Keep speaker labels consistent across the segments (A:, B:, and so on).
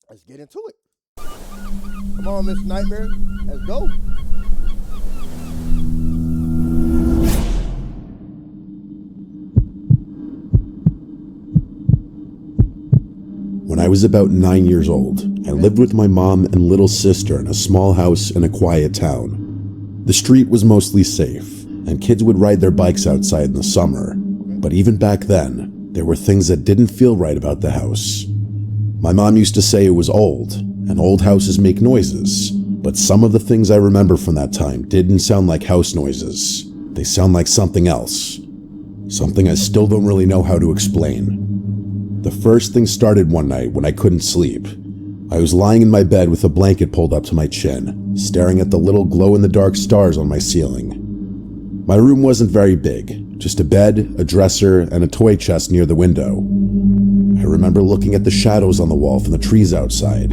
A: Let's get into it. Come on, Mr. Nightmare. Let's go.
B: When I was about 9 years old, I lived with my mom and little sister in a small house in a quiet town. The street was mostly safe, and kids would ride their bikes outside in the summer. But even back then, there were things that didn't feel right about the house. My mom used to say it was old, and old houses make noises. But some of the things I remember from that time didn't sound like house noises. They sound like something else. Something I still don't really know how to explain. The first thing started one night when I couldn't sleep. I was lying in my bed with a blanket pulled up to my chin, staring at the little glow-in-the-dark stars on my ceiling. My room wasn't very big, just a bed, a dresser, and a toy chest near the window. I remember looking at the shadows on the wall from the trees outside.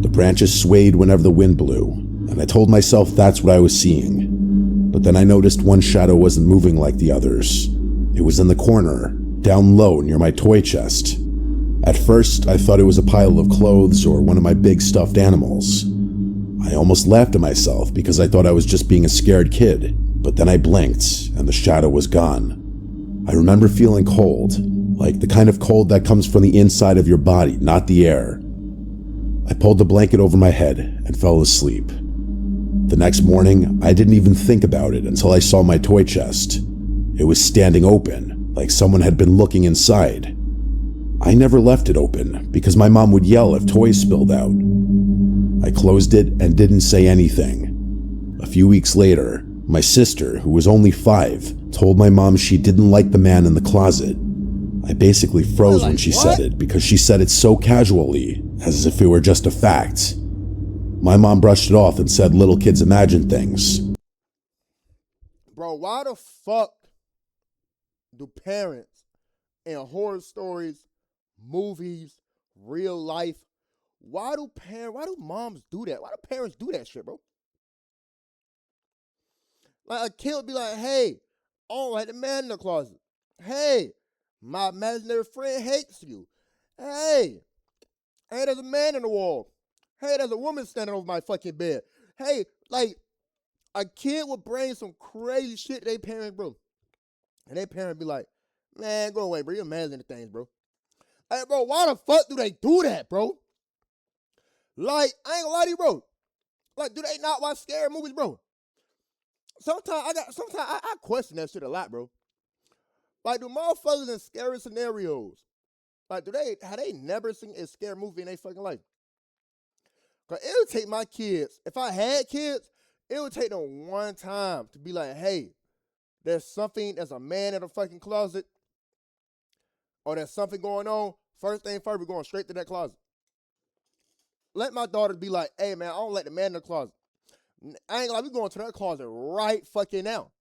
B: The branches swayed whenever the wind blew, and I told myself that's what I was seeing. But then I noticed one shadow wasn't moving like the others. It was in the corner, down low near my toy chest. At first, I thought it was a pile of clothes or one of my big stuffed animals. I almost laughed at myself because I thought I was just being a scared kid, but then I blinked and the shadow was gone. I remember feeling cold, like the kind of cold that comes from the inside of your body, not the air. I pulled the blanket over my head and fell asleep. The next morning, I didn't even think about it until I saw my toy chest. It was standing open, like someone had been looking inside. I never left it open because my mom would yell if toys spilled out. I closed it and didn't say anything. A few weeks later, my sister, who was only 5, told my mom she didn't like the man in the closet. I basically froze when she said it because she said it so casually, as if it were just a fact. My mom brushed it off and said little kids imagine things.
A: Bro, why the fuck do parents in horror stories, movies, real life, why do moms do that? Why do parents do that shit, bro? Like a kid would be like, hey, I don't like the man in the closet. Hey, my imaginary friend hates you. Hey, there's a man in the wall. Hey, there's a woman standing over my fucking bed. Hey, like, a kid would bring some crazy shit to their parents, bro. And their parents be like, man, go away, bro. You're imagining things, bro. Hey, bro, why the fuck do they do that, bro? Like, I ain't gonna lie to you, bro. Like, do they not watch scary movies, bro? Sometimes I question that shit a lot, bro. Like, do motherfuckers in scary scenarios, like, have they never seen a scary movie in their fucking life? Cause it would take my kids, if I had kids, it would take them one time to be like, hey, there's a man in the fucking closet, or there's something going on. First thing first, we're going straight to that closet. Let my daughter be like, hey man, I don't like the man in the closet. I ain't like we going to that closet right fucking now.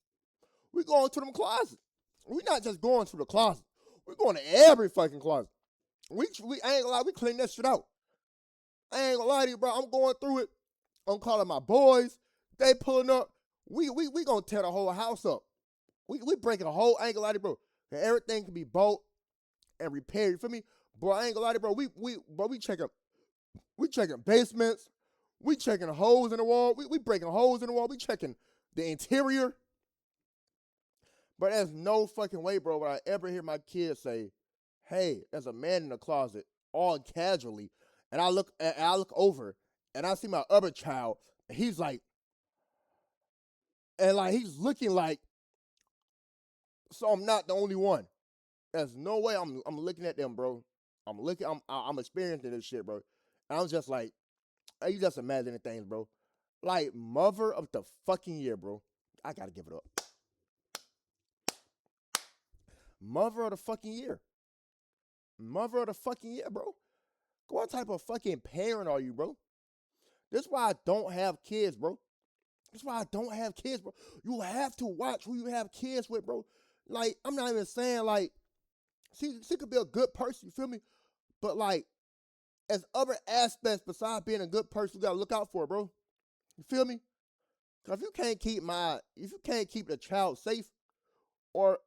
A: We going to them closets. We not just going to the closet. We going to every fucking closet. We I ain't gonna lie, we clean that shit out. I ain't gonna lie to you, bro. I'm going through it. I'm calling my boys. They pulling up. We gonna tear the whole house up. We breaking a whole, I ain't gonna lie to you, bro. And everything can be bought and repaired. You feel me? Bro, I ain't gonna lie to you, bro. We checking basements. We checking holes in the wall. We breaking holes in the wall. We checking the interior. But there's no fucking way, bro, would I ever hear my kids say, hey, there's a man in the closet, all casually. And I look over and I see my other child, and he's like, and like he's looking like, so I'm not the only one. There's no way I'm looking at them, bro. I'm experiencing this shit, bro. And I was just like, hey, you just imagining things, bro. Like, mother of the fucking year, bro. I gotta give it up. Mother of the fucking year. Mother of the fucking year, bro. What type of fucking parent are you, bro? This is why I don't have kids, bro. That's why I don't have kids, bro. You have to watch who you have kids with, bro. Like, I'm not even saying, like, she could be a good person, you feel me? But, like, as other aspects besides being a good person, you gotta look out for, bro. You feel me? Cause if you can't keep the child safe, or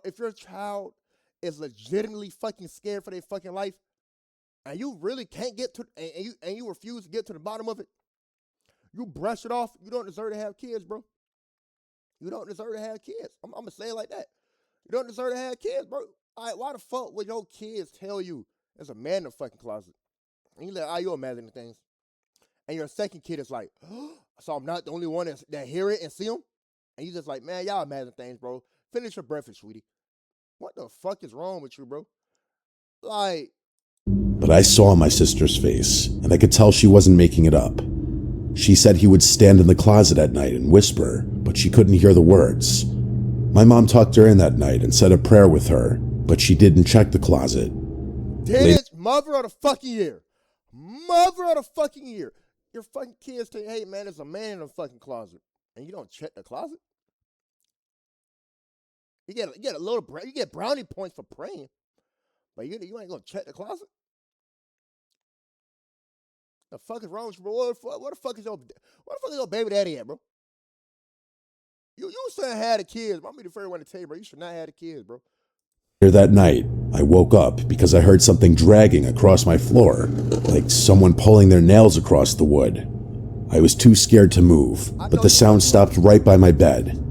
A: if your child is legitimately fucking scared for their fucking life, and you really can't get to, and you refuse to get to the bottom of it, you brush it off. You don't deserve to have kids, bro. You don't deserve to have kids. I'm gonna say it like that. You don't deserve to have kids, bro. All right, why the fuck would your kids tell you there's a man in the fucking closet? And you like, you imagining things. And your second kid is like, so I'm not the only one that hear it and see them? And you just like, man, y'all imagine things, bro. Finish your breakfast, sweetie. What the fuck is wrong with you, bro? Like,
B: But I saw my sister's face, and I could tell she wasn't making it up. She said he would stand in the closet at night and whisper, but she couldn't hear the words. My mom tucked her in that night and said a prayer with her, but she didn't check the closet.
A: Dennis, mother of the fucking year. Mother of the fucking year. Your fucking kids tell you, hey, man, there's a man in the fucking closet. And you don't check the closet? You get a little, you get brownie points for praying. But you ain't gonna check the closet? The fuck is wrong with you, bro? What the fuck is your baby daddy at, bro? You saying had the kids. I'm the first one to tell you, bro. You should not have the kids, bro.
B: Later that night, I woke up because I heard something dragging across my floor, like someone pulling their nails across the wood. I was too scared to move, but the sound stopped right by my bed.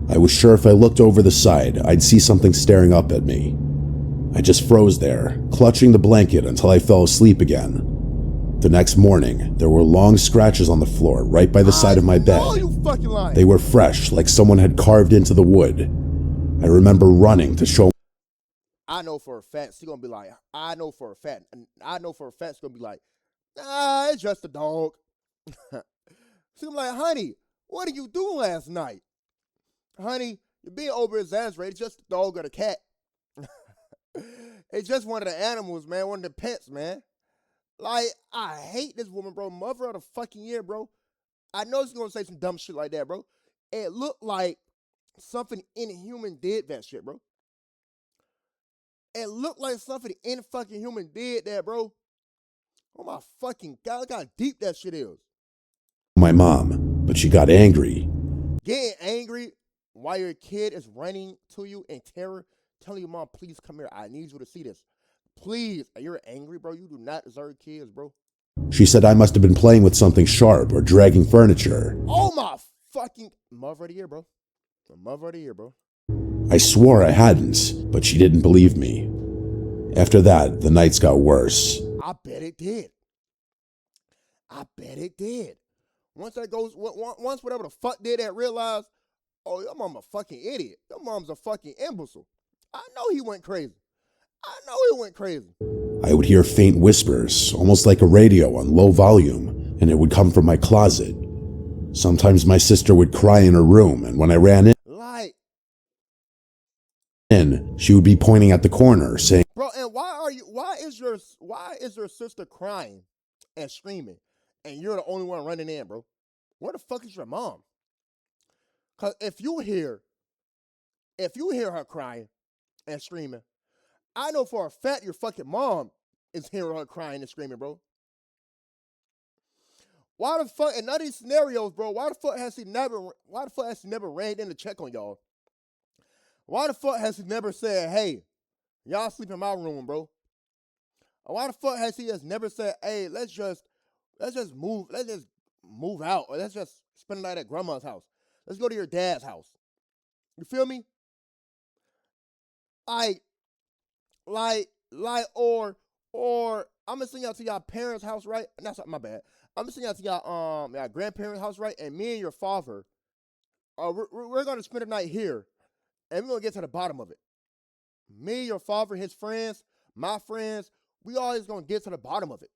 B: I was sure if I looked over the side, I'd see something staring up at me. I just froze there, clutching the blanket until I fell asleep again. The next morning, there were long scratches on the floor right by the side of my bed.
A: You fucking lying.
B: They were fresh, like someone had carved into the wood. I remember running to show.
A: I know for a fact she's gonna be like, I know for a fact she's gonna be like, nah, it's just a dog. She's gonna be like, honey, what did you do last night? Honey, you're being over exaggerated. It's just a dog or a cat. It's just one of the animals, man. One of the pets, man. Like, I hate this woman, bro. Mother of the fucking year, bro. I know she's gonna say some dumb shit like that, bro. It looked like something inhuman did that shit, bro. It looked like something fucking human did that, bro. Oh my fucking God, look how deep that shit is.
B: My mom, but she got angry.
A: Getting angry while your kid is running to you in terror, telling your mom, please come here. I need you to see this. Please. You're angry, bro. You do not deserve kids, bro.
B: She said I must have been playing with something sharp or dragging furniture.
A: Oh my fucking mother of the year, bro. The mother of the year, bro.
B: I swore I hadn't, but she didn't believe me. After that, the nights got worse.
A: I bet it did. I bet it did. Once whatever the fuck did that realized, oh, your mom a fucking idiot. Your mom's a fucking imbecile. I know he went crazy.
B: I would hear faint whispers, almost like a radio on low volume, and it would come from my closet. Sometimes my sister would cry in her room, and when I ran in, she would be pointing at the corner, saying,
A: bro, and why is your sister crying and screaming, and you're the only one running in, bro? Where the fuck is your mom? Cause if you hear her crying and screaming, I know for a fact your fucking mom is hearing her crying and screaming, bro. Why the fuck, in none of these scenarios, bro, why the fuck has she never ran in to check on y'all? Why the fuck has she never said, hey, y'all sleep in my room, bro? Why the fuck has she just never said, hey, let's just move out, or let's just spend the night at grandma's house. Let's go to your dad's house. You feel me? Or I'm gonna send y'all to y'all parents' house, right? That's not my bad. I'm gonna send y'all to y'all grandparents' house, right? And me and your father, we're gonna spend the night here, and we're gonna get to the bottom of it. Me, your father, his friends, my friends, we always gonna get to the bottom of it.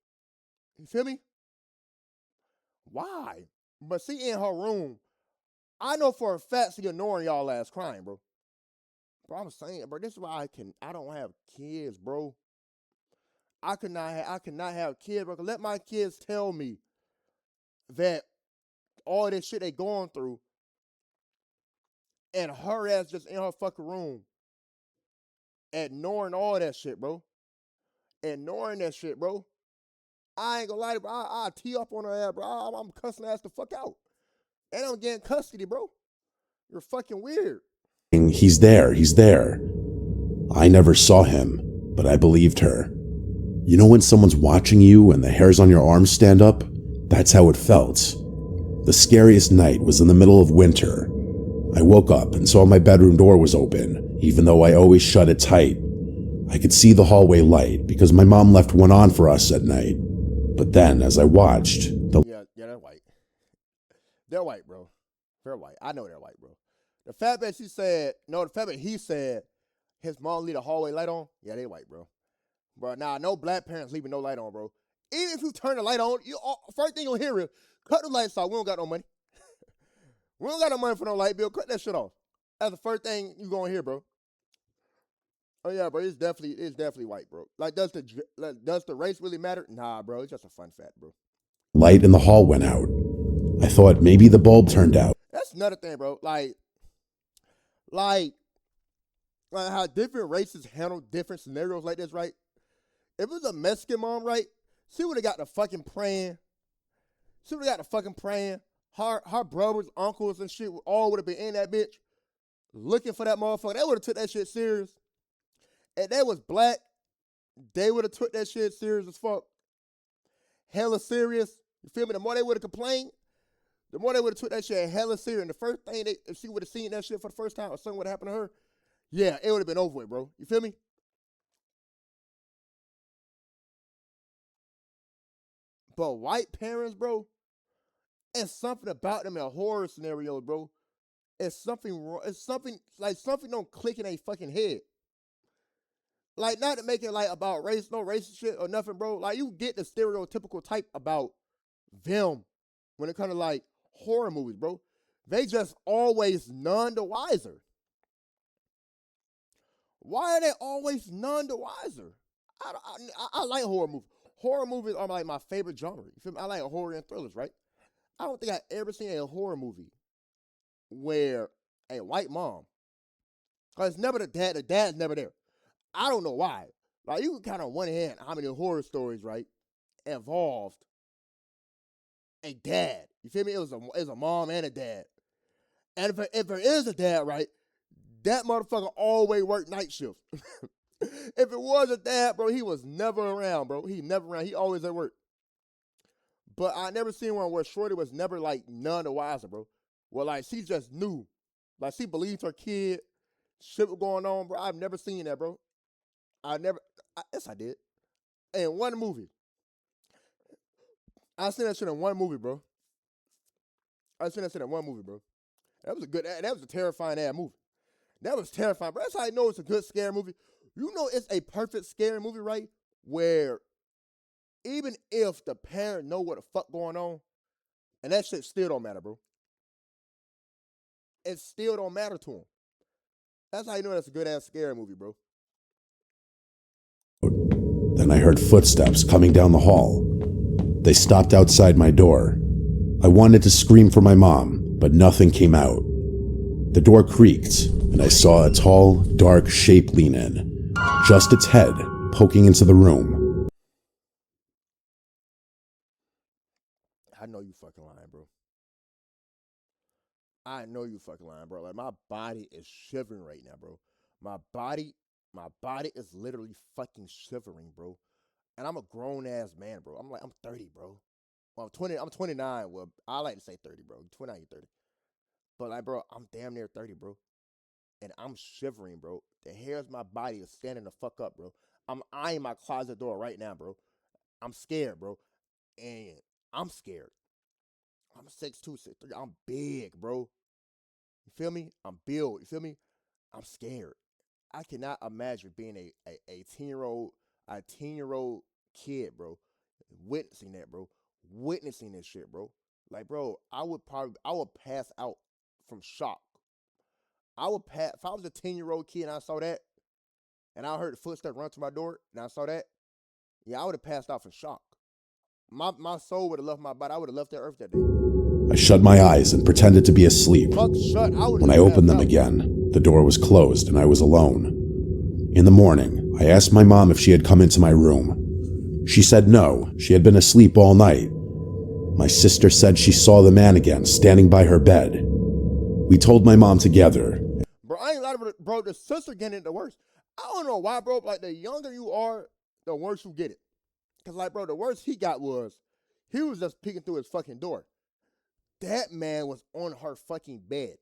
A: You feel me? Why? But she in her room, I know for a fact she ignoring y'all ass crying, bro. Bro, I'm saying, bro, this is why I don't have kids, bro. I cannot have kids, bro. Let my kids tell me that all this shit they going through, and her ass just in her fucking room, ignoring all that shit, bro. Ignoring that shit, bro. I ain't gonna lie to you, bro. I'll tee up on her ass, bro. I'm cussing her ass the fuck out. And I'm getting custody, bro. You're fucking weird.
B: He's there. I never saw him, but I believed her. You know when someone's watching you and the hairs on your arms stand up? That's how it felt. The scariest night was in the middle of winter. I woke up and saw my bedroom door was open, even though I always shut it tight. I could see the hallway light because my mom left one on for us at night. But then, as I watched,
A: Yeah, they're white. They're white, bro. They're white. I know they're white, bro. The fact that the fact that he said his mom leave the hallway light on, yeah, they white, bro. Bro, nah, no black parents leaving no light on, bro. Even if you turn the light on, first thing you'll hear is, cut the lights off. We don't got no money. We don't got no money for no light bill. Cut that shit off. That's the first thing you gonna hear, bro. Oh yeah, bro. It's definitely white, bro. Like, does the race really matter? Nah, bro. It's just a fun fact, bro.
B: light in the hall went out. I thought maybe the bulb turned out.
A: That's another thing, bro. Like how different races handle different scenarios like this, right? If it was a Mexican mom, right? She would have got the fucking praying. Her brothers, uncles, and shit all would have been in that bitch looking for that motherfucker. They would have took that shit serious. If they was black, they would have took that shit serious as fuck. Hella serious. You feel me? The more they would have complained, the more they would have took that shit hella serious. And the first thing if she would have seen that shit for the first time or something would have happened to her, yeah, it would have been over with, bro. You feel me? But white parents, bro, it's something about them in horror scenarios, bro. It's something wrong. It's something like something don't click in a fucking head. Like, not to make it like about race, no racist shit or nothing, bro. Like, you get the stereotypical type about them when it comes to like horror movies, bro. They just always none the wiser. Why are they always none the wiser? I like horror movies. Horror movies are like my favorite genre. You feel me? I like horror and thrillers, right? I don't think I've ever seen a horror movie where a white mom, because it's never the dad's never there. I don't know why. Like, you can count on one hand how many horror stories, right, involved a dad. You feel me? It was a mom and a dad. And if there is a dad, right, that motherfucker always worked night shift. If it was a dad, bro, he was never around, bro. He never around. He always at work. But I never seen one where Shorty was never like none the wiser, bro. Well, like, she just knew. Like, she believed her kid. Shit was going on, bro. I've never seen that, bro. Yes, I did. In one movie. I seen that shit in one movie, bro. That was a terrifying ass movie. That was terrifying, bro. That's how I know it's a good scary movie. You know it's a perfect scary movie, right? Where even if the parent know what the fuck going on, and that shit still don't matter, bro. It still don't matter to him. That's how you know that's a good ass scary movie, bro.
B: Then I heard footsteps coming down the hall. They stopped outside my door. I wanted to scream for my mom, but nothing came out. The door creaked, and I saw a tall, dark shape lean in, just its head poking into the room.
A: I know you fucking lying, bro. I know you fucking lying, bro. Like, my body is shivering right now, bro. My body is literally fucking shivering, bro. And I'm a grown ass man, bro. I'm 30, bro. Well, I'm 29. Well, I like to say 30, bro. 29, you're 30. But like, bro, I'm damn near 30, bro. And I'm shivering, bro. The hairs of my body is standing the fuck up, bro. I'm eyeing my closet door right now, bro. I'm scared, bro. And I'm scared. I'm 6'2", 6'3". I'm big, bro. You feel me? I'm built. You feel me? I'm scared. I cannot imagine being a 10-year-old kid, bro, witnessing that, bro. Witnessing this shit, bro. Like, bro, I would pass out from shock. If I was a 10-year-old kid and I saw that, and I heard the footsteps run to my door, and I saw that, yeah, I would have passed out from shock. My soul would have left my body. I would have left the earth that day.
B: I shut my eyes and pretended to be asleep. When I opened them again, the door was closed and I was alone. In the morning, I asked my mom if she had come into my room. She said no, she had been asleep all night. My sister said she saw the man again standing by her bed. We told my mom together.
A: Bro, I ain't lying, bro. The sister getting it the worst. I don't know why, bro. Like, the younger you are, the worse you get it. Cause like, bro, the worst he got was he was just peeking through his fucking door. That man was on her fucking bed,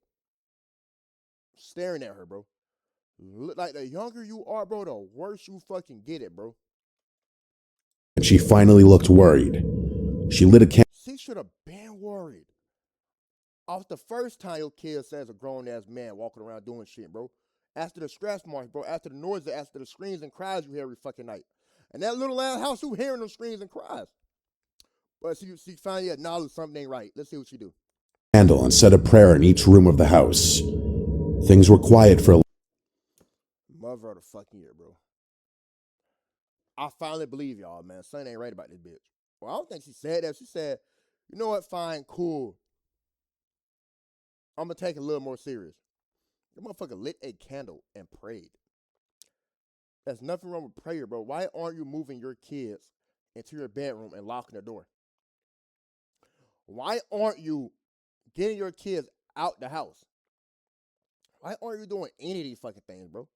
A: staring at her, bro. Look, like the younger you are, bro, the worse you fucking get it, bro.
B: And she finally looked worried. She lit a candle.
A: She should have been worried. Off the first time your kid says a grown ass man walking around doing shit, bro. After the stress marks, bro. After the noise, after the screams and cries you hear every fucking night. And that little ass house, you hearing those screams and cries. But she finally acknowledged something ain't right. Let's see what she do.
B: Candle and said a prayer in each room of the house. Things were quiet for a
A: Mother of the fucking year, bro. I finally believe y'all, man. Something ain't right about this bitch. Well, I don't think she said that. She said, you know what, fine, cool. I'm gonna take it a little more serious. The motherfucker lit a candle and prayed. There's nothing wrong with prayer, bro. Why aren't you moving your kids into your bedroom and locking the door? Why aren't you getting your kids out the house? Why aren't you doing any of these fucking things, bro?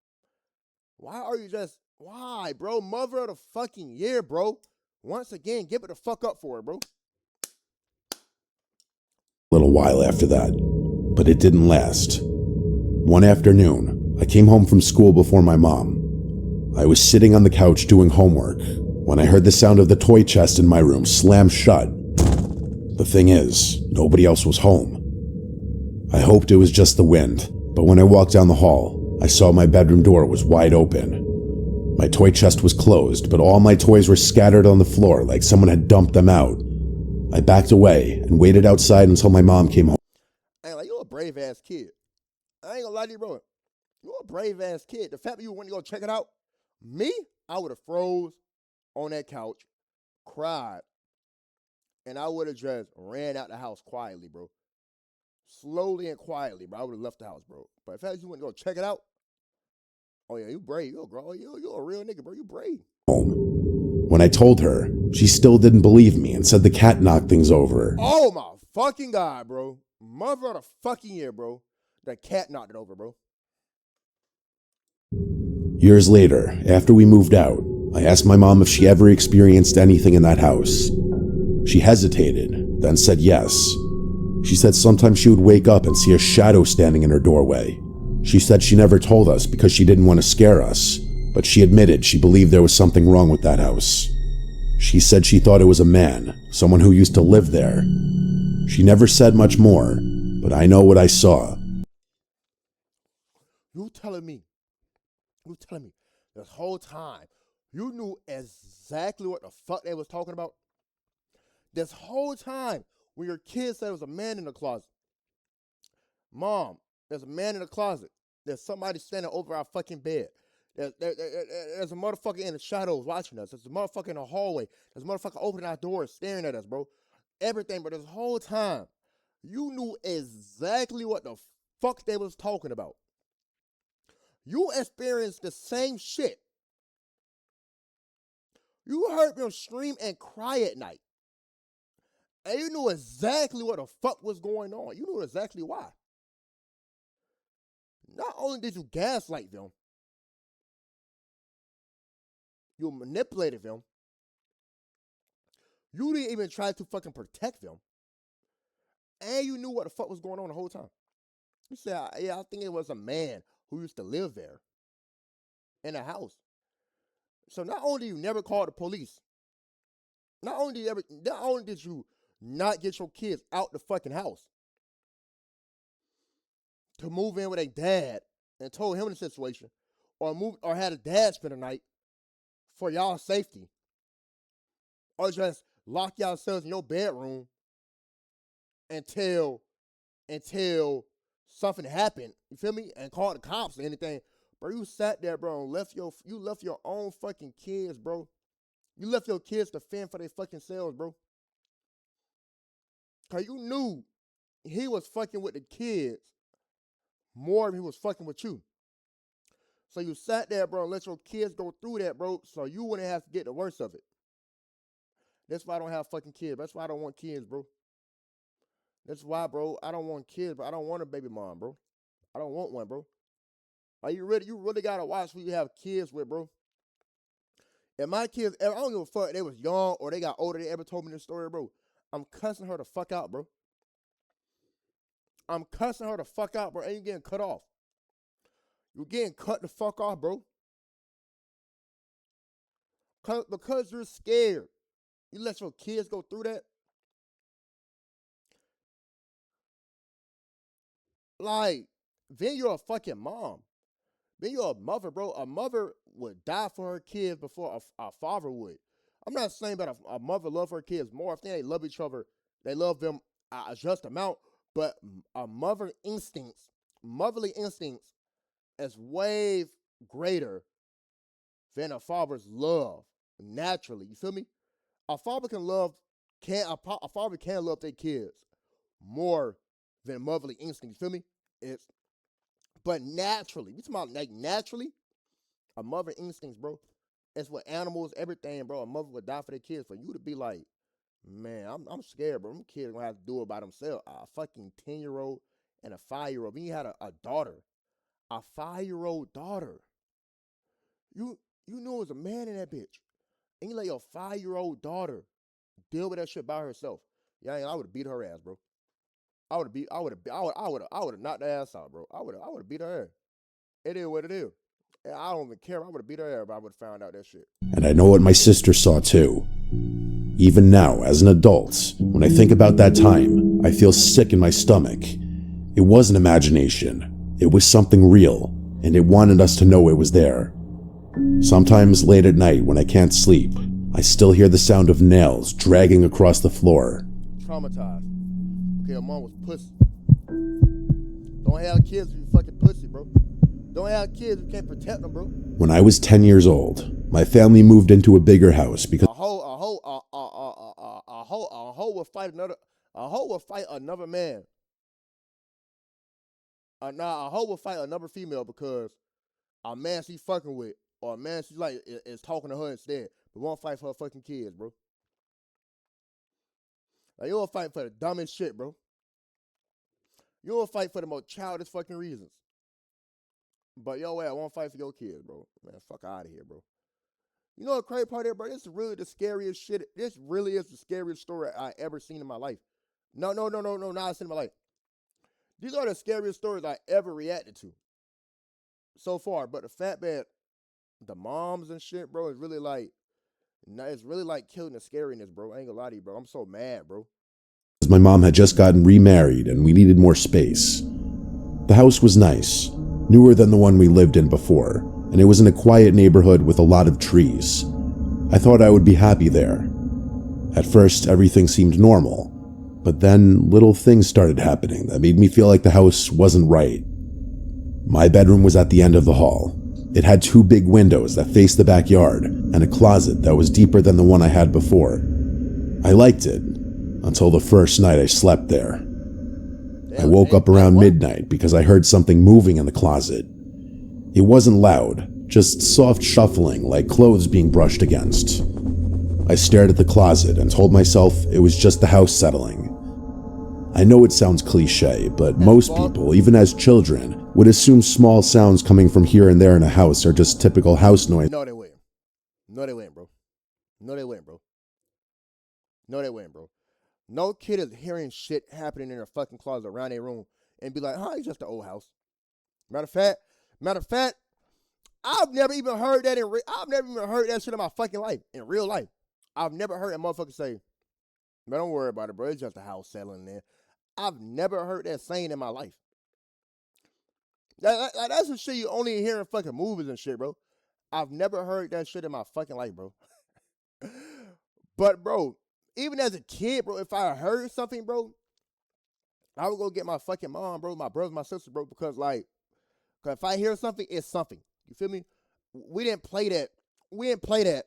A: Why, bro? Mother of the fucking year, bro. Once again, give it the fuck up for her, bro.
B: little while after that, but it didn't last. One afternoon, I came home from school before my mom. I was sitting on the couch doing homework when I heard the sound of the toy chest in my room slam shut. The thing is, nobody else was home. I hoped it was just the wind, but when I walked down the hall, I saw my bedroom door was wide open. My toy chest was closed, but all my toys were scattered on the floor like someone had dumped them out. I backed away and waited outside until my mom came home.
A: I ain't like, you're a brave ass kid. I ain't gonna lie to you, bro. You're a brave ass kid. The fact that you went to go check it out, me, I would have froze on that couch, cried, and I would have just ran out the house quietly, bro. Slowly and quietly, bro. I would have left the house, bro. But the fact that you went to go check it out, oh yeah, you brave. You're a girl. You're a real nigga, bro. You brave.
B: When I told her, she still didn't believe me and said the cat knocked things over.
A: Oh my fucking God, bro. Mother of the fucking year, bro. The cat knocked it over, bro.
B: Years later, after we moved out, I asked my mom if she ever experienced anything in that house. She hesitated, then said yes. She said sometimes she would wake up and see a shadow standing in her doorway. She said she never told us because she didn't want to scare us, but she admitted she believed there was something wrong with that house. She said she thought it was a man, someone who used to live there. She never said much more, but I know what I saw.
A: You telling me this whole time you knew exactly what the fuck they was talking about? This whole time when your kid said there was a man in the closet. Mom, there's a man in the closet. There's somebody standing over our fucking bed. There's a motherfucker in the shadows watching us. There's a motherfucker in the hallway. There's a motherfucker opening our doors, staring at us, bro. Everything, but this whole time, you knew exactly what the fuck they was talking about. You experienced the same shit. You heard them scream and cry at night. And you knew exactly what the fuck was going on. You knew exactly why. Not only did you gaslight them, you manipulated them. You didn't even try to fucking protect them. And you knew what the fuck was going on the whole time. You said, yeah, I think it was a man who used to live there in a house. So not only did you never call the police, not only did you not get your kids out the fucking house to move in with a dad and told him the situation, or had a dad spend the night for y'all's safety, or just lock yourselves in your bedroom until something happened. You feel me? And call the cops or anything. Bro, you sat there, bro, and you left your own fucking kids, bro. You left your kids to fend for their fucking selves, bro. Cause you knew he was fucking with the kids more than he was fucking with you. So you sat there, bro, and let your kids go through that, bro, so you wouldn't have to get the worst of it. That's why I don't have fucking kids. That's why I don't want kids, bro. That's why, bro, I don't want kids, but I don't want a baby mom, bro. I don't want one, bro. Are you ready? You really gotta watch who you have kids with, bro. And my kids, I don't give a fuck, they was young or they got older, they ever told me this story, bro. I'm cussing her the fuck out, bro. I'm cussing her the fuck out, bro. And you getting cut off. You getting cut the fuck off, bro. Because you're scared. You let your kids go through that. Like, then you're a fucking mom. Then you're a mother, bro. A mother would die for her kids before a father would. I'm not saying that a mother love her kids more. I think they love each other. They love them a just amount. But a motherly instincts is way greater than a father's love naturally. You feel me? A father can love can a father can love their kids more than motherly instinct. You feel me? It's but naturally, we talking about like naturally, a mother instincts, bro. It's with animals, everything, bro. A mother would die for their kids. For you to be like, man, I'm scared, bro. Them kids gonna have to do it by themselves. A fucking 10-year-old and a 5-year-old. Then you had a daughter, a 5-year-old daughter. You you knew it was a man in that bitch, and you let your 5-year-old daughter deal with that shit by herself. Yeah, I would have beat her ass, bro. I would have knocked her ass out, bro. I would have beat her ass. It is what it is. And I don't even care. I would have beat her ass if I would have found out that shit.
B: And I know what my sister saw too. Even now, as an adult, when I think about that time, I feel sick in my stomach. It wasn't imagination. It was something real, and it wanted us to know it was there. Sometimes late at night when I can't sleep, I still hear the sound of nails dragging across the floor.
A: Traumatized. Okay, her mom was pussy. Don't have kids if you fucking pussy, bro. Don't have kids if you can't protect them, bro.
B: When I was 10 years old, my family moved into a bigger house because
A: A hoe will fight another. A hoe will fight another man. A hoe will fight another female because a man she's fucking with or a man she's like is talking to her instead, but won't fight for her fucking kids, bro. Like you will fight for the dumbest shit, bro. You will fight for the most childish fucking reasons. But yo, I won't fight for your kids, bro. Man, fuck out of here, bro. You know what crazy part here, bro? This is really the scariest shit. This really is the scariest story I ever seen in my life. No, not seen in my life. These are the scariest stories I ever reacted to so far. But the fact that the moms and shit, bro, is really like, it's really like killing the scariness, bro. I ain't gonna lie to you, bro. I'm so mad, bro.
B: my mom had just gotten remarried and we needed more space. The house was nice, newer than the one we lived in before, and it was in a quiet neighborhood with a lot of trees. I thought I would be happy there. At first, everything seemed normal, but then little things started happening that made me feel like the house wasn't right. My bedroom was at the end of the hall. It had 2 big windows that faced the backyard and a closet that was deeper than the one I had before. I liked it, until the first night I slept there. I woke up around midnight because I heard something moving in the closet. It wasn't loud, just soft shuffling like clothes being brushed against. I stared at the closet and told myself it was just the house settling. I know it sounds cliche, but most people, even as children, would assume small sounds coming from here and there in a house are just typical house noise.
A: No, they wouldn't. No, they wouldn't, bro. No, they wouldn't, bro. No, they wouldn't, bro. No kid is hearing shit happening in their fucking closet around their room and be like, "Huh, it's just an old house." Matter of fact, I've never even heard that I've never even heard that shit in my fucking life, in real life. I've never heard a motherfucker say, "Man, don't worry about it, bro. It's just a house settling there." I've never heard that saying in my life. That's some shit you only hear in fucking movies and shit, bro. I've never heard that shit in my fucking life, bro. But, bro, even as a kid, bro, if I heard something, bro, I would go get my fucking mom, bro, my brother, my sister, bro, because, like, cause if I hear something, it's something. You feel me? We didn't play that. We didn't play that.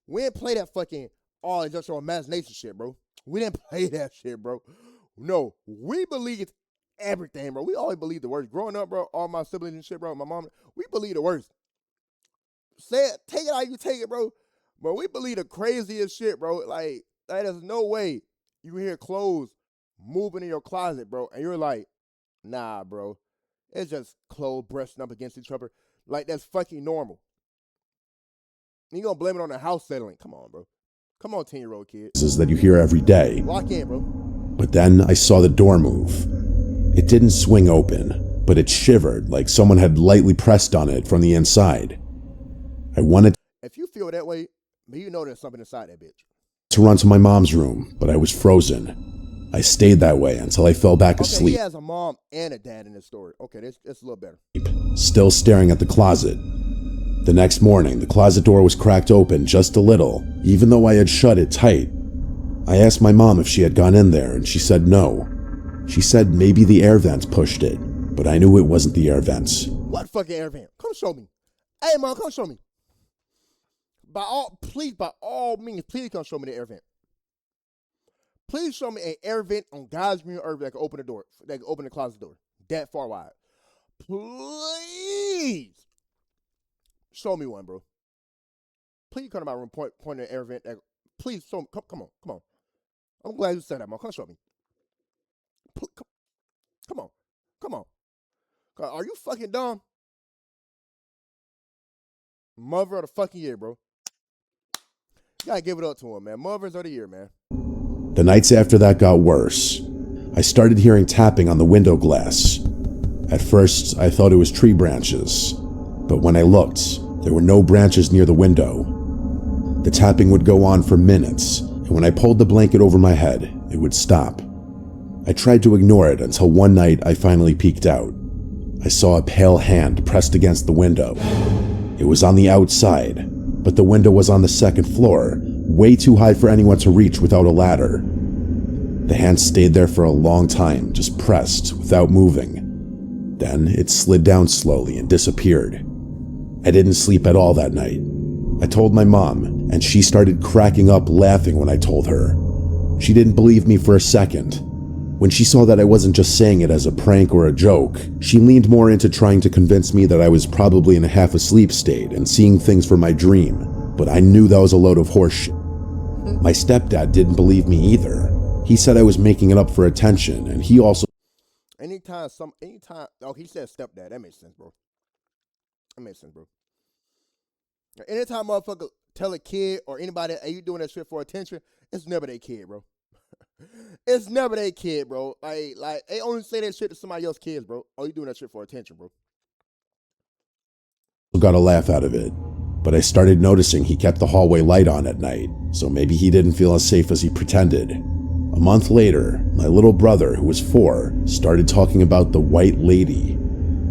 A: We didn't play that fucking, oh, it's just your imagination shit, bro. We didn't play that shit, bro. No, we believed everything, bro. We always believed the worst. Growing up, bro, all my siblings and shit, bro, my mom, we believe the worst. Say it, take it how you take it, bro. But we believe the craziest shit, bro. Like, there's no way you hear clothes moving in your closet, bro, and you're like, nah, bro. It's just clothes brushing up against each other. Like, that's fucking normal. You gonna blame it on the house settling. Come on, bro. Come on, 10-year-old kid.
B: That you hear every day.
A: Walk in, bro.
B: But then I saw the door move. It didn't swing open, but it shivered like someone had lightly pressed on it from the inside. I wanted
A: If you feel that way, you know there's something inside that bitch.
B: to run to my mom's room, but I was frozen. I stayed that way until I fell back
A: Okay,
B: asleep.
A: he has a mom and a dad in this story. Okay, that's a little better.
B: Still staring at the closet. The next morning, the closet door was cracked open just a little, even though I had shut it tight. I asked my mom if she had gone in there, and she said no. She said maybe the air vents pushed it, but I knew it wasn't the air vents.
A: What fucking air vent? Come show me. Hey, mom, come show me. By all means, please come show me the air vent. Please show me an air vent on God's green earth that can open the door, that can open the closet door that far wide. Please show me one, bro. Please come to my room, point at the air vent. Please show me. Come on. I'm glad you said that, mom. Come show me. Come on. Are you fucking dumb? Mother of the fucking year, bro. You gotta give it up to him, man. Mothers of the year, man.
B: The nights after that got worse. I started hearing tapping on the window glass. At first, I thought it was tree branches, but when I looked, there were no branches near the window. The tapping would go on for minutes, and when I pulled the blanket over my head, it would stop. I tried to ignore it until one night I finally peeked out. I saw a pale hand pressed against the window. It was on the outside, but the window was on the second floor, way too high for anyone to reach without a ladder. The hand stayed there for a long time, just pressed, without moving. Then it slid down slowly and disappeared. I didn't sleep at all that night. I told my mom, and she started cracking up laughing when I told her. She didn't believe me for a second. When she saw that I wasn't just saying it as a prank or a joke, she leaned more into trying to convince me that I was probably in a half-asleep state and seeing things from my dream, but I knew that was a load of horseshit. My stepdad didn't believe me either. He said I was making it up for attention, and he also...
A: Anytime, oh, he said stepdad. That makes sense, bro. Anytime motherfucker tell a kid or anybody, hey, you doing that shit for attention, it's never their kid, bro. It's never their kid, bro. Like they only say that shit to somebody else's kids, bro. Oh, you doing that shit for attention, bro.
B: got a laugh out of it, but I started noticing he kept the hallway light on at night, so maybe he didn't feel as safe as he pretended. A month later, my little brother, who was 4, started talking about the white lady.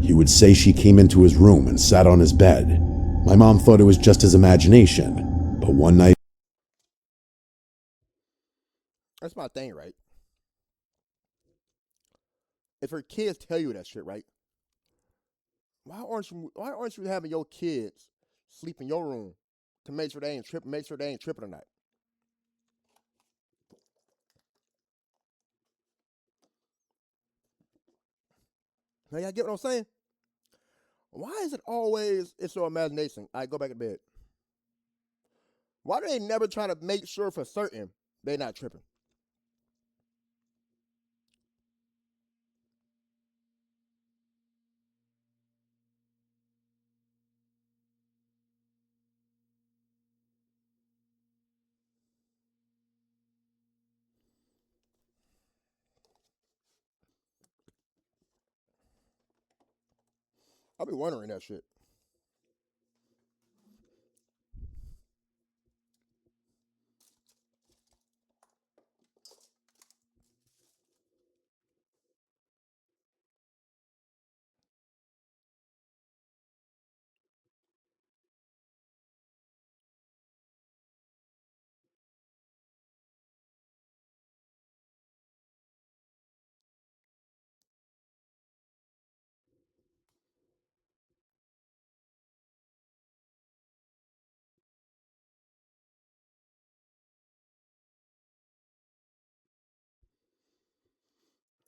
B: He would say she came into his room and sat on his bed. My mom thought it was just his imagination, but one night...
A: That's my thing, right? If your kids tell you that shit, right? Why aren't you having your kids sleep in your room to make sure they ain't tripping tonight? Now y'all get what I'm saying? Why is it always it's your imagination? I go back to bed. Why do they never try to make sure for certain they not tripping? I'll be wondering that shit.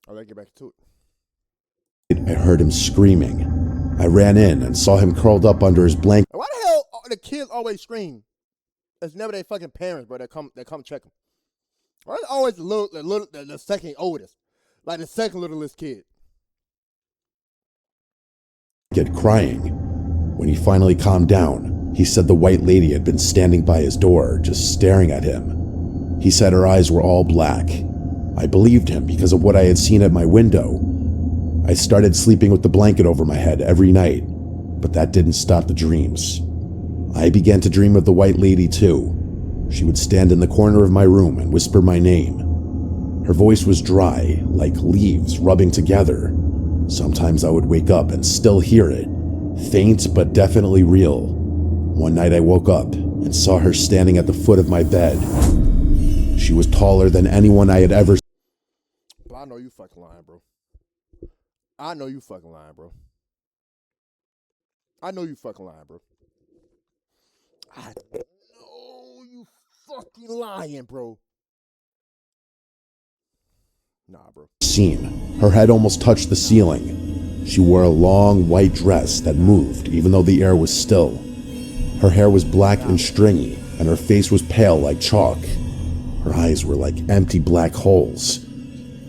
A: I'll let get back to it.
B: I heard him screaming. I ran in and saw him curled up under his blanket.
A: Why the hell the kids always scream? It's never their fucking parents, bro. That come check them. Why is it always the second oldest, like the second littlest kid?
B: Crying. When he finally calmed down, He said the white lady had been standing by his door, just staring at him. He said her eyes were all black. I believed him because of what I had seen at my window. I started sleeping with the blanket over my head every night, but that didn't stop the dreams. I began to dream of the white lady too. She would stand in the corner of my room and whisper my name. Her voice was dry, like leaves rubbing together. Sometimes I would wake up and still hear it, faint but definitely real. One night I woke up and saw her standing at the foot of my bed. She was taller than anyone I had ever seen.
A: I know you fucking lying, bro. I know you fucking lying, bro. I know you fucking lying, bro. I know you fucking lying, bro. Nah, bro.
B: Her head almost touched the ceiling. She wore a long white dress that moved even though the air was still. Her hair was black and stringy, and her face was pale like chalk. Her eyes were like empty black holes.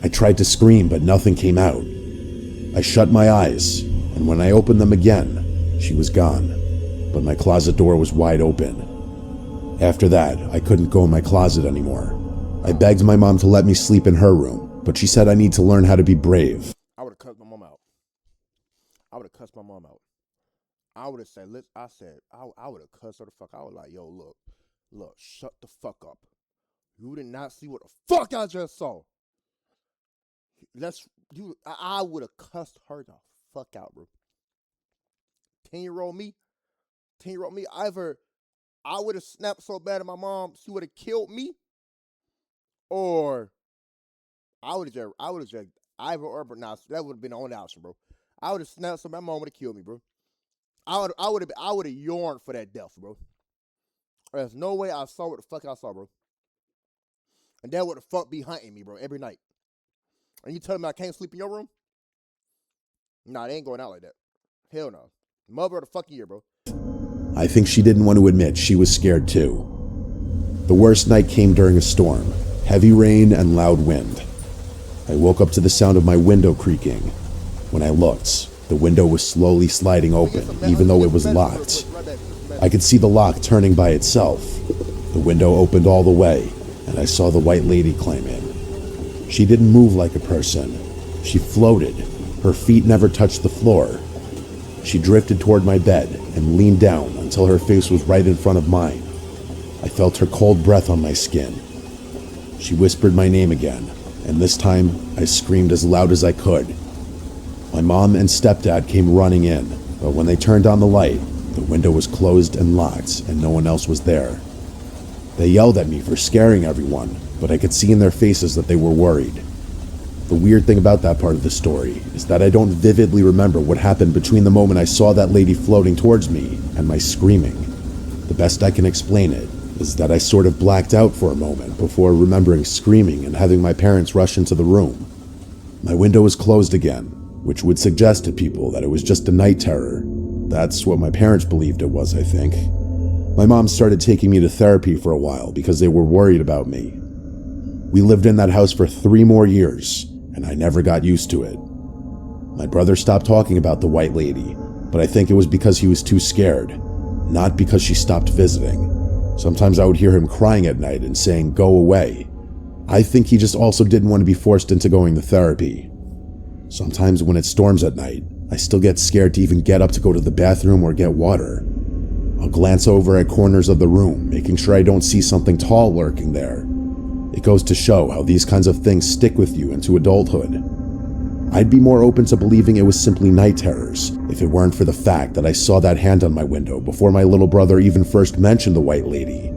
B: I tried to scream, but nothing came out. I shut my eyes, and when I opened them again, she was gone, but my closet door was wide open. After that, I couldn't go in my closet anymore. I begged my mom to let me sleep in her room, but she said I need to learn how to be brave.
A: I would have cussed my mom out. I would have cussed my mom out. I would have said, I would have cussed her the fuck. I was like, yo, look, shut the fuck up. You did not see what the fuck I just saw. I would have cussed her the fuck out, bro. 10-year-old me, either I would have snapped so bad at my mom, she would have killed me, or I would have just either or, but nah, that would have been the only option, bro. I would have snapped so my mom would have killed me, bro. I would have yearned for that death, bro. There's no way I saw what the fuck I saw, bro. And that would the fuck be hunting me, bro, every night. And you telling me I can't sleep in your room? Nah, they ain't going out like that. Hell no. Mother of the fucking year, bro.
B: I think she didn't want to admit she was scared too. The worst night came during a storm, heavy rain and loud wind. I woke up to the sound of my window creaking. When I looked, the window was slowly sliding open, even though it was locked. I could see the lock turning by itself. The window opened all the way, and I saw the white lady climb in. She didn't move like a person. She floated. Her feet never touched the floor. She drifted toward my bed and leaned down until her face was right in front of mine. I felt her cold breath on my skin. She whispered my name again, and this time I screamed as loud as I could. My mom and stepdad came running in, but when they turned on the light, the window was closed and locked, and no one else was there. They yelled at me for scaring everyone, but I could see in their faces that they were worried. The weird thing about that part of the story is that I don't vividly remember what happened between the moment I saw that lady floating towards me and my screaming. The best I can explain it is that I sort of blacked out for a moment before remembering screaming and having my parents rush into the room. My window was closed again, which would suggest to people that it was just a night terror. That's what my parents believed it was, I think. My mom started taking me to therapy for a while because they were worried about me. We lived in that house for 3 more years, and I never got used to it. My brother stopped talking about the white lady, but I think it was because he was too scared, not because she stopped visiting. Sometimes I would hear him crying at night and saying, "Go away." I think he just also didn't want to be forced into going to therapy. Sometimes when it storms at night, I still get scared to even get up to go to the bathroom or get water. I'll glance over at corners of the room, making sure I don't see something tall lurking there. It goes to show how these kinds of things stick with you into adulthood. I'd be more open to believing it was simply night terrors if it weren't for the fact that I saw that hand on my window before my little brother even first mentioned the white lady.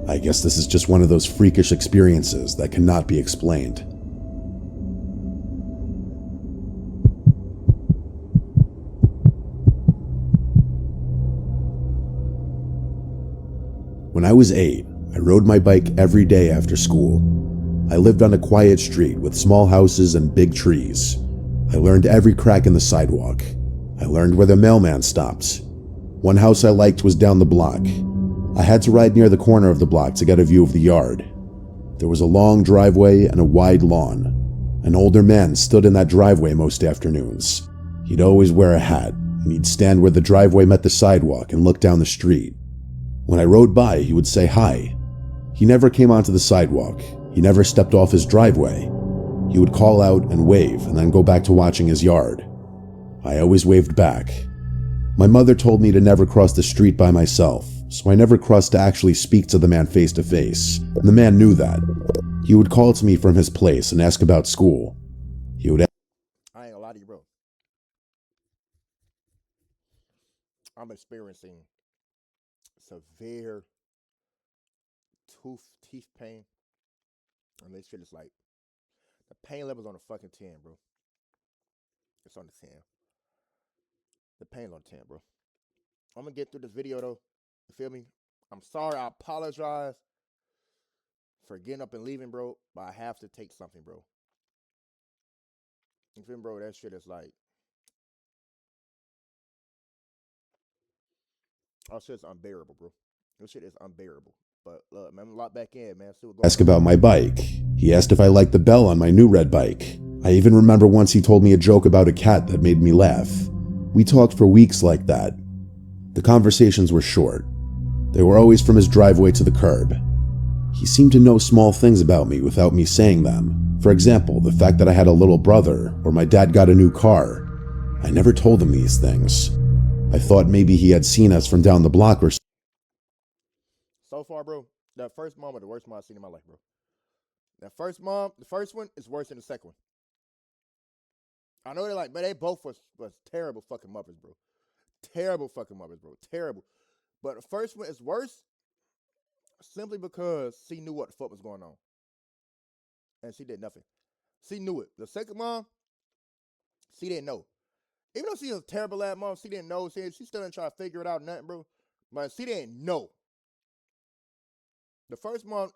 B: I guess this is just one of those freakish experiences that cannot be explained. When I was 8, I rode my bike every day after school. I lived on a quiet street with small houses and big trees. I learned every crack in the sidewalk. I learned where the mailman stopped. One house I liked was down the block. I had to ride near the corner of the block to get a view of the yard. There was a long driveway and a wide lawn. An older man stood in that driveway most afternoons. He'd always wear a hat, and he'd stand where the driveway met the sidewalk and look down the street. When I rode by, he would say hi. He never came onto the sidewalk. He never stepped off his driveway. He would call out and wave and then go back to watching his yard. I always waved back. My mother told me to never cross the street by myself, so I never crossed to actually speak to the man face to face, and the man knew that. He would call to me from his place and ask about school. He would
A: I ain't gonna lie to you, bro. I'm experiencing severe teeth pain. And this shit is like, the pain level's on a fucking 10, bro. It's on the 10. The pain's on 10, bro. I'm gonna get through this video though. You feel me? I'm sorry. I apologize for getting up and leaving, bro. But I have to take something, bro. You feel me, bro? That shit is like, oh, shit's unbearable, bro. This shit is unbearable. But look, man, I'm locked back in, man. See what goes
B: ask about my bike. He asked if I liked the bell on my new red bike. I even remember once he told me a joke about a cat that made me laugh. We talked for weeks like that. The conversations were short. They were always from his driveway to the curb. He seemed to know small things about me without me saying them. For example, the fact that I had a little brother or my dad got a new car. I never told him these things. I thought maybe he had seen us from down the block or something.
A: So far, bro, that first mom was the worst mom I've seen in my life, bro. That first mom, the first one is worse than the second one. I know they're like, but they both was terrible fucking mothers, bro. Terrible fucking mothers, bro. Terrible. But the first one is worse simply because she knew what the fuck was going on. And she did nothing. She knew it. The second mom, she didn't know. Even though she was a terrible ass mom, she didn't know. She still didn't try to figure it out, nothing, bro. But she didn't know. The first mom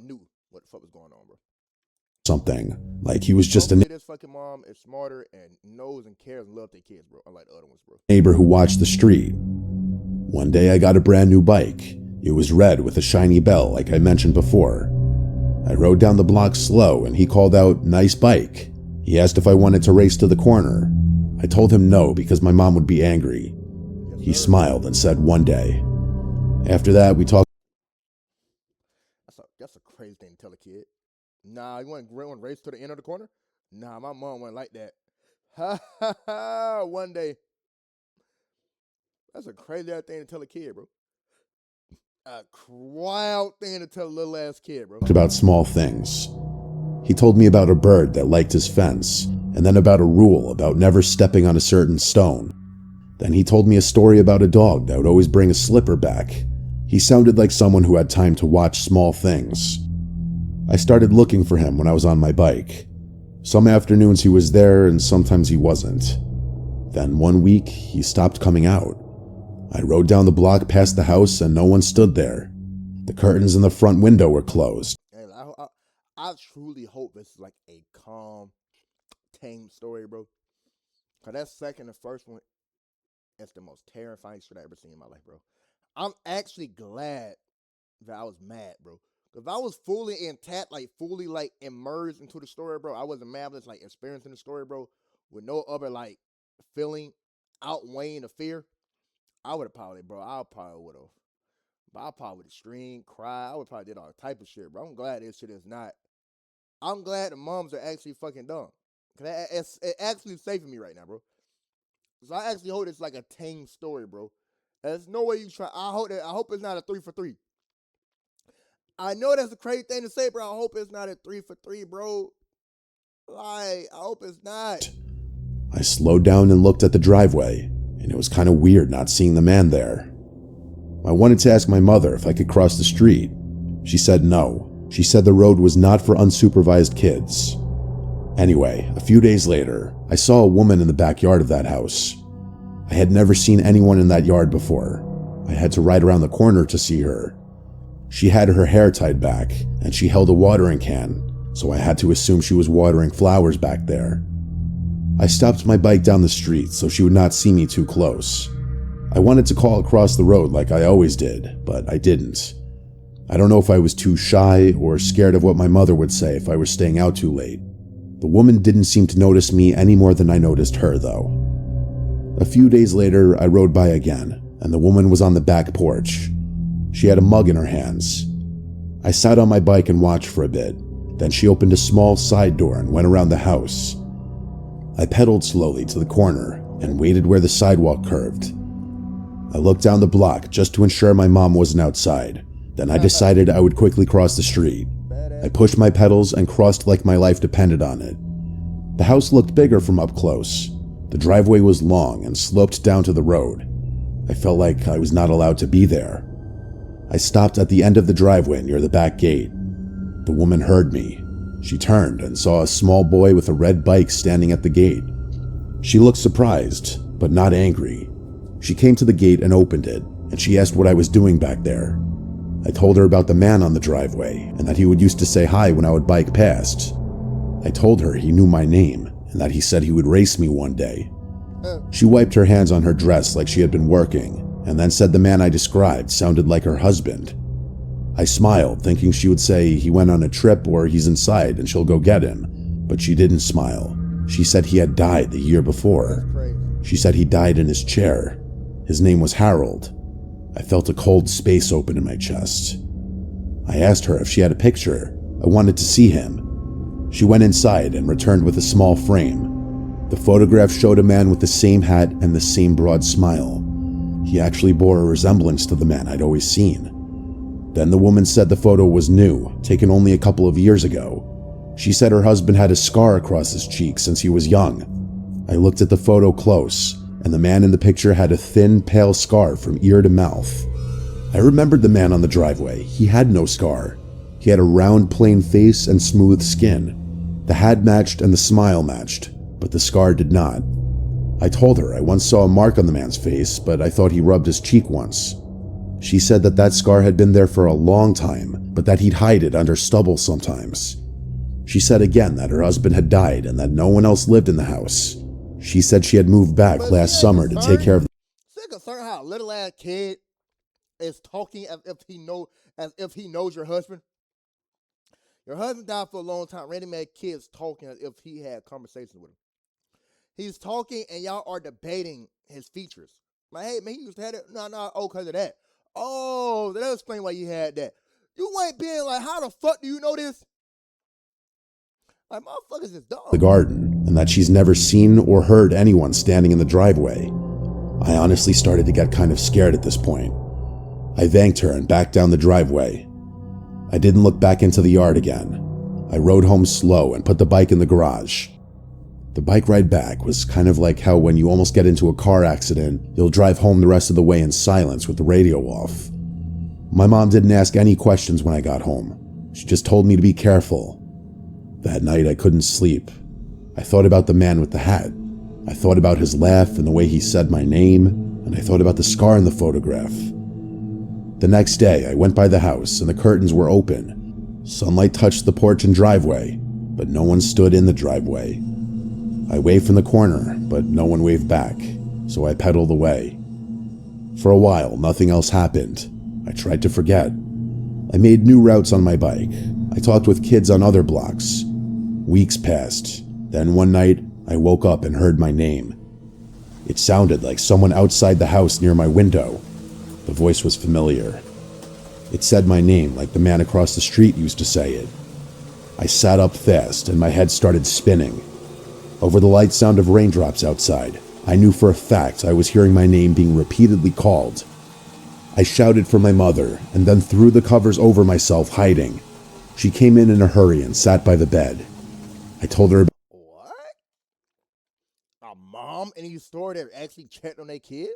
A: knew what the fuck was going on, bro.
B: Something. Like he was just a
A: Hopefully this fucking mom is smarter and knows and cares and loves their kids, bro. Unlike the other ones, bro.
B: neighbor who watched the street. One day I got a brand new bike. It was red with a shiny bell like I mentioned before. I rode down the block slow and he called out, "Nice bike." He asked if I wanted to race to the corner. I told him no because my mom would be angry. He smiled and said one day. After that we talked.
A: That's a crazy thing to tell a kid. Nah, you want to race to the end of the corner? Nah, my mom wasn't like that. Ha ha ha! One day. That's a crazy ass thing to tell a kid, bro. A wild thing to tell a little ass kid, bro.
B: About small things. He told me about a bird that liked his fence, and then about a rule about never stepping on a certain stone. Then he told me a story about a dog that would always bring a slipper back. He sounded like someone who had time to watch small things. I started looking for him when I was on my bike. Some afternoons he was there and sometimes he wasn't. Then one week he stopped coming out. I rode down the block past the house and no one stood there. The curtains in the front window were closed.
A: And I truly hope this is like a calm, tame story, bro. Cause that second and first one is the most terrifying shit I ever seen in my life, bro. I'm actually glad that I was mad, bro. If I was fully intact, like fully like immersed into the story, bro, I wasn't mad, but like experiencing the story, bro, with no other like feeling outweighing the fear, I would have probably, bro, I probably would have. But I probably would have screamed, cried. I would probably did all type of shit, bro. I'm glad this shit is not. I'm glad the moms are actually fucking dumb. Cause it actually saving me right now, bro. So I actually hope it's like a tame story, bro. There's no way you try. I hope it's not a 3 for 3. I know that's a crazy thing to say, bro. I hope it's not a 3 for 3, bro. Like, I hope it's not.
B: I slowed down and looked at the driveway, and it was kind of weird not seeing the man there. I wanted to ask my mother if I could cross the street. She said no. She said the road was not for unsupervised kids. Anyway, a few days later, I saw a woman in the backyard of that house. I had never seen anyone in that yard before. I had to ride around the corner to see her. She had her hair tied back, and she held a watering can, so I had to assume she was watering flowers back there. I stopped my bike down the street so she would not see me too close. I wanted to call across the road like I always did, but I didn't. I don't know if I was too shy or scared of what my mother would say if I were staying out too late. The woman didn't seem to notice me any more than I noticed her, though. A few days later, I rode by again, and the woman was on the back porch. She had a mug in her hands. I sat on my bike and watched for a bit. Then she opened a small side door and went around the house. I pedaled slowly to the corner and waited where the sidewalk curved. I looked down the block just to ensure my mom wasn't outside. Then I decided I would quickly cross the street. I pushed my pedals and crossed like my life depended on it. The house looked bigger from up close. The driveway was long and sloped down to the road. I felt like I was not allowed to be there. I stopped at the end of the driveway near the back gate. The woman heard me. She turned and saw a small boy with a red bike standing at the gate. She looked surprised, but not angry. She came to the gate and opened it, and she asked what I was doing back there. I told her about the man on the driveway and that he would used to say hi when I would bike past. I told her he knew my name and that he said he would race me one day. She wiped her hands on her dress like she had been working, and then said the man I described sounded like her husband. I smiled, thinking she would say he went on a trip or he's inside and she'll go get him, but she didn't smile. She said he had died the year before. She said he died in his chair. His name was Harold. I felt a cold space open in my chest. I asked her if she had a picture. I wanted to see him. She went inside and returned with a small frame. The photograph showed a man with the same hat and the same broad smile. He actually bore a resemblance to the man I'd always seen. Then the woman said the photo was new, taken only a couple of years ago. She said her husband had a scar across his cheek since he was young. I looked at the photo close, and the man in the picture had a thin, pale scar from ear to mouth. I remembered the man on the driveway. He had no scar. He had a round, plain face and smooth skin. The hat matched and the smile matched, but the scar did not. I told her I once saw a mark on the man's face, but I thought he rubbed his cheek once. She said that that scar had been there for a long time, but that he'd hide it under stubble sometimes. She said again that her husband had died and that no one else lived in the house. She said she had moved back last summer to take care of.
A: Is it concerned how a little ass kid is talking as if he knows your husband? Your husband died for a long time. Randy made kids talking as if he had conversations with him. He's talking and y'all are debating his features. Like, hey man, he used to have that. No, because of that. Oh, that'll explain why you had that. You ain't being like, how the fuck do you know this? Like, motherfuckers is dumb.
B: The garden, and that she's never seen or heard anyone standing in the driveway. I honestly started to get kind of scared at this point. I thanked her and backed down the driveway. I didn't look back into the yard again. I rode home slow and put the bike in the garage. The bike ride back was kind of like how when you almost get into a car accident, you'll drive home the rest of the way in silence with the radio off. My mom didn't ask any questions when I got home. She just told me to be careful. That night I couldn't sleep. I thought about the man with the hat. I thought about his laugh and the way he said my name, and I thought about the scar in the photograph. The next day I went by the house and the curtains were open. Sunlight touched the porch and driveway, but no one stood in the driveway. I waved from the corner, but no one waved back, so I pedaled away. For a while, nothing else happened. I tried to forget. I made new routes on my bike. I talked with kids on other blocks. Weeks passed. Then one night, I woke up and heard my name. It sounded like someone outside the house near my window. The voice was familiar. It said my name like the man across the street used to say it. I sat up fast and my head started spinning. Over the light sound of raindrops outside, I knew for a fact I was hearing my name being repeatedly called. I shouted for my mother and then threw the covers over myself, hiding. She came in a hurry and sat by the bed. I told her about
A: What? A mom in your store that actually checked on their kids?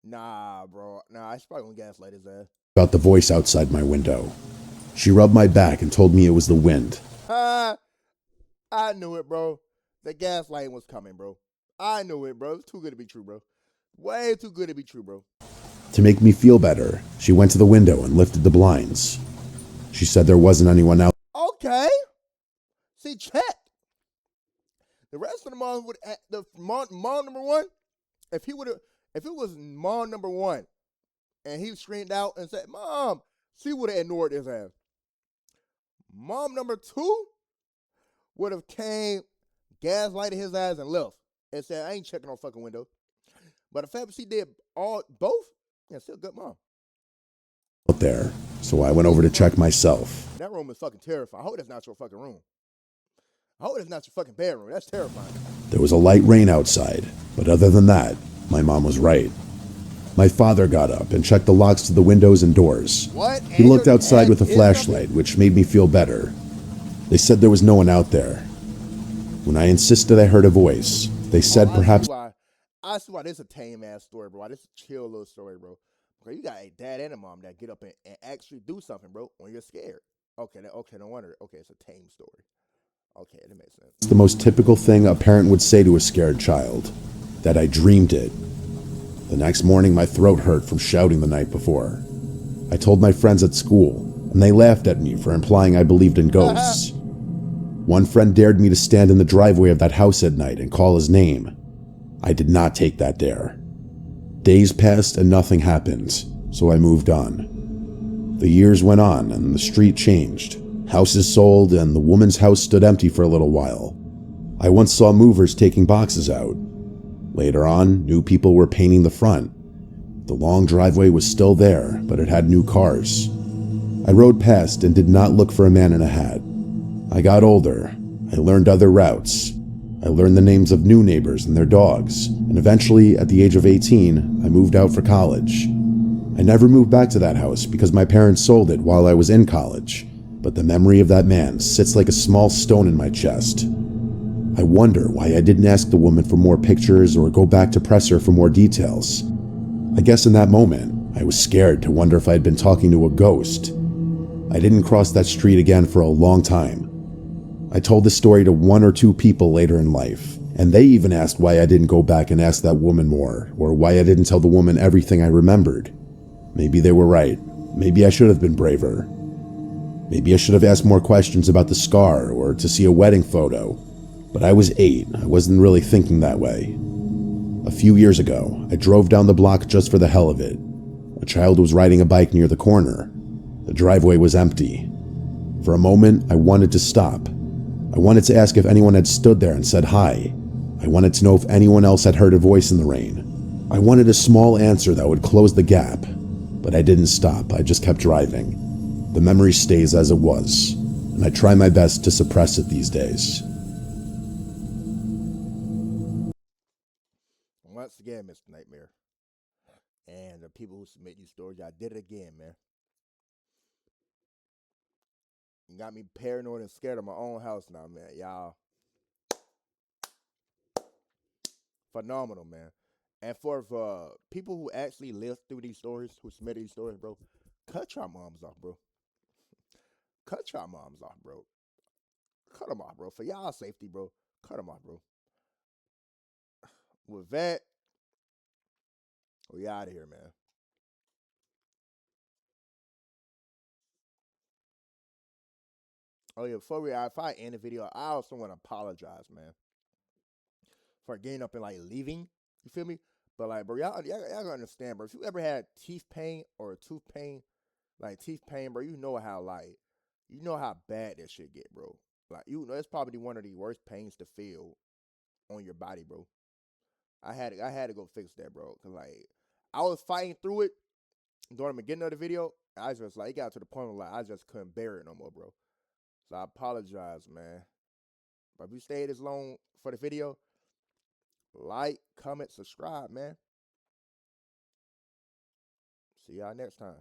A: Nah, bro. Nah, I should probably gonna gaslight his ass.
B: the voice outside my window. She rubbed my back and told me it was the wind.
A: I knew it, bro. The gaslighting was coming, bro. I knew it, bro. It's too good to be true, bro. Way too good to be true, bro.
B: To make me feel better, she went to the window and lifted the blinds. She said there wasn't anyone out.
A: Okay. See, check. The rest of the mom would mom number one. If it was mom number one, and he screamed out and said, "Mom," she would have ignored his ass. Mom number two would have came, gaslighted his ass, and left. and said, I ain't checking no fucking window. But the fact that she did both, yeah, still a good mom.
B: Out there, so I went over to check myself.
A: That room is fucking terrifying. I hope that's not your fucking room. I hope that's not your fucking bedroom. That's terrifying.
B: There was a light rain outside, but other than that, my mom was right. My father got up and checked the locks to the windows and doors.
A: What?
B: He looked outside with a flashlight, which made me feel better. They said there was no one out there. When I insisted I heard a voice, they said perhaps...
A: I see why this is a tame ass story, bro. Why this is a chill little story, bro. Because you got a dad and a mom that get up and actually do something, bro, when you're scared. Okay, no wonder. Okay, it's a tame story. Okay, that makes sense.
B: The most typical thing a parent would say to a scared child, that I dreamed it. The next morning, my throat hurt from shouting the night before. I told my friends at school, and they laughed at me for implying I believed in ghosts. One friend dared me to stand in the driveway of that house at night and call his name. I did not take that dare. Days passed and nothing happened, so I moved on. The years went on and the street changed. Houses sold and the woman's house stood empty for a little while. I once saw movers taking boxes out. Later on, new people were painting the front. The long driveway was still there, but it had new cars. I rode past and did not look for a man in a hat. I got older. I learned other routes. I learned the names of new neighbors and their dogs, and eventually, at the age of 18, I moved out for college. I never moved back to that house because my parents sold it while I was in college, but the memory of that man sits like a small stone in my chest. I wonder why I didn't ask the woman for more pictures or go back to press her for more details. I guess in that moment, I was scared to wonder if I'd been talking to a ghost. I didn't cross that street again for a long time. I told this story to 1 or 2 people later in life, and they even asked why I didn't go back and ask that woman more, or why I didn't tell the woman everything I remembered. Maybe they were right. Maybe I should have been braver. Maybe I should have asked more questions about the scar or to see a wedding photo. But I was 8. I wasn't really thinking that way. A few years ago, I drove down the block just for the hell of it. A child was riding a bike near the corner. The driveway was empty. For a moment, I wanted to stop. I wanted to ask if anyone had stood there and said hi. I wanted to know if anyone else had heard a voice in the rain. I wanted a small answer that would close the gap. But I didn't stop. I just kept driving. The memory stays as it was, and I try my best to suppress it these days.
A: Once again, Mr. Nightmare, and the people who submit these stories, I did it again, man. You got me paranoid and scared of my own house now, man. Y'all, phenomenal, man. And for people who actually live through these stories, who submit these stories, bro, cut your moms off, bro. Cut your moms off, bro. Cut them off, bro. For y'all safety, bro. Cut them off, bro. With that, we out of here, man. Oh yeah, if I end the video, I also want to apologize, man, for getting up and like leaving. You feel me? But like, bro, y'all gotta understand, bro. If you ever had teeth pain or tooth pain, like teeth pain, bro, you know how bad that shit get, bro. Like, you know, it's probably one of the worst pains to feel on your body, bro. I had to go fix that, bro, cause like I was fighting through it during the beginning of the video. I just like it got to the point where like I just couldn't bear it no more, bro. So I apologize, man. But if you stayed this long for the video, like, comment, subscribe, man. See y'all next time.